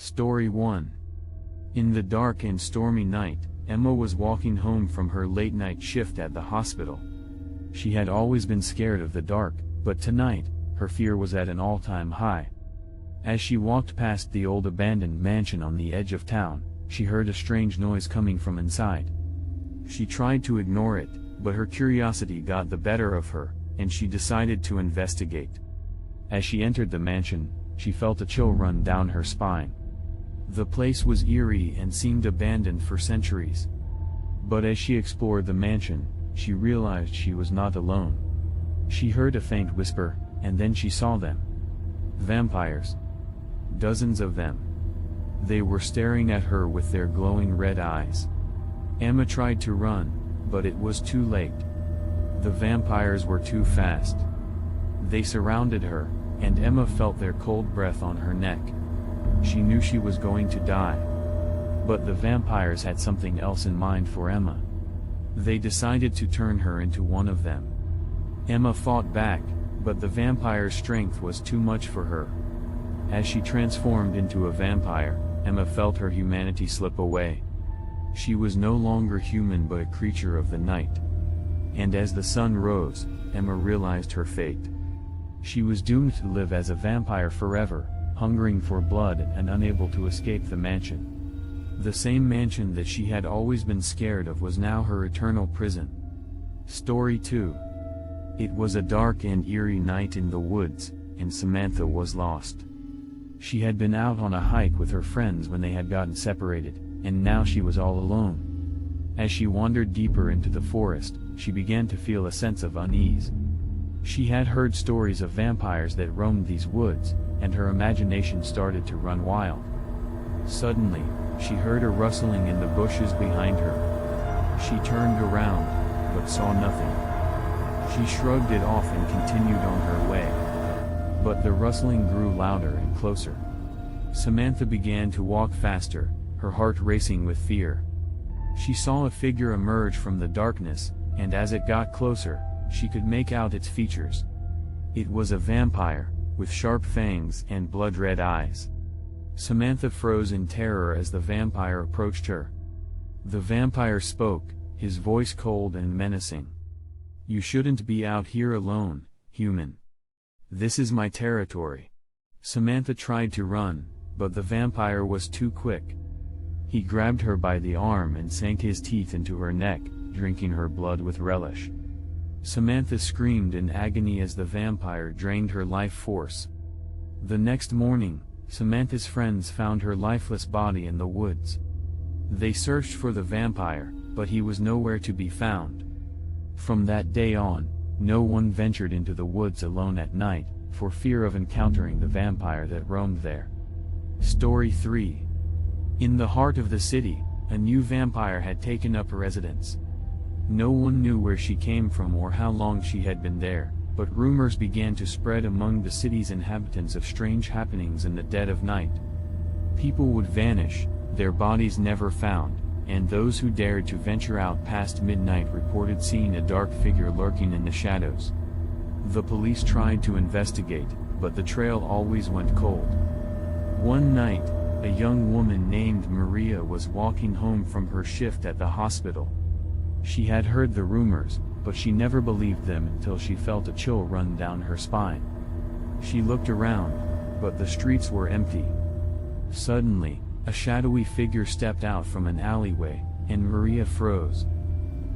Story 1. In the dark and stormy night, Emma was walking home from her late-night shift at the hospital. She had always been scared of the dark, but tonight, her fear was at an all-time high. As she walked past the old abandoned mansion on the edge of town, she heard a strange noise coming from inside. She tried to ignore it, but her curiosity got the better of her, and she decided to investigate. As she entered the mansion, she felt a chill run down her spine. The place was eerie and seemed abandoned for centuries. But as she explored the mansion, she realized she was not alone. She heard a faint whisper, and then she saw them. Vampires. Dozens of them. They were staring at her with their glowing red eyes. Emma tried to run, but it was too late. The vampires were too fast. They surrounded her, and Emma felt their cold breath on her neck. She knew she was going to die. But the vampires had something else in mind for Emma. They decided to turn her into one of them. Emma fought back, but the vampire's strength was too much for her. As she transformed into a vampire, Emma felt her humanity slip away. She was no longer human but a creature of the night. And as the sun rose, Emma realized her fate. She was doomed to live as a vampire forever, hungering for blood and unable to escape the mansion. The same mansion that she had always been scared of was now her eternal prison. Story 2. It was a dark and eerie night in the woods, and Samantha was lost. She had been out on a hike with her friends when they had gotten separated, and now she was all alone. As she wandered deeper into the forest, she began to feel a sense of unease. She had heard stories of vampires that roamed these woods, and her imagination started to run wild. Suddenly, she heard a rustling in the bushes behind her. She turned around, but saw nothing. She shrugged it off and continued on her way. But the rustling grew louder and closer. Samantha began to walk faster, her heart racing with fear. She saw a figure emerge from the darkness, and as it got closer, she could make out its features. It was a vampire, with sharp fangs and blood-red eyes. Samantha froze in terror as the vampire approached her. The vampire spoke, his voice cold and menacing. "You shouldn't be out here alone, human. This is my territory." Samantha tried to run, but the vampire was too quick. He grabbed her by the arm and sank his teeth into her neck, drinking her blood with relish. Samantha screamed in agony as the vampire drained her life force. The next morning, Samantha's friends found her lifeless body in the woods. They searched for the vampire, but he was nowhere to be found. From that day on, no one ventured into the woods alone at night, for fear of encountering the vampire that roamed there. Story 3. In the heart of the city, a new vampire had taken up residence. No one knew where she came from or how long she had been there, but rumors began to spread among the city's inhabitants of strange happenings in the dead of night. People would vanish, their bodies never found, and those who dared to venture out past midnight reported seeing a dark figure lurking in the shadows. The police tried to investigate, but the trail always went cold. One night, a young woman named Maria was walking home from her shift at the hospital. She had heard the rumors, but she never believed them until she felt a chill run down her spine. She looked around, but the streets were empty. Suddenly, a shadowy figure stepped out from an alleyway, and Maria froze.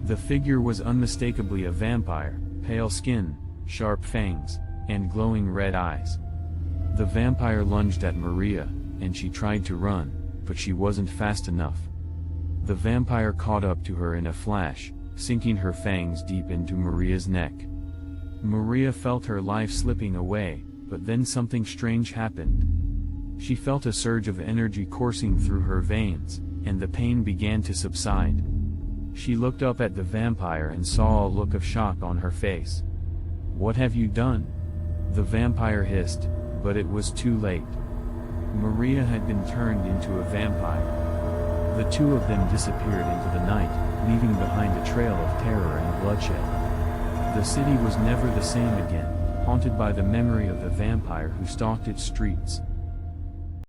The figure was unmistakably a vampire, pale skin, sharp fangs, and glowing red eyes. The vampire lunged at Maria, and she tried to run, but she wasn't fast enough. The vampire caught up to her in a flash, sinking her fangs deep into Maria's neck. Maria felt her life slipping away, but then something strange happened. She felt a surge of energy coursing through her veins, and the pain began to subside. She looked up at the vampire and saw a look of shock on her face. "What have you done?" the vampire hissed, but it was too late. Maria had been turned into a vampire. The two of them disappeared into the night, leaving behind a trail of terror and bloodshed. The city was never the same again, haunted by the memory of the vampire who stalked its streets.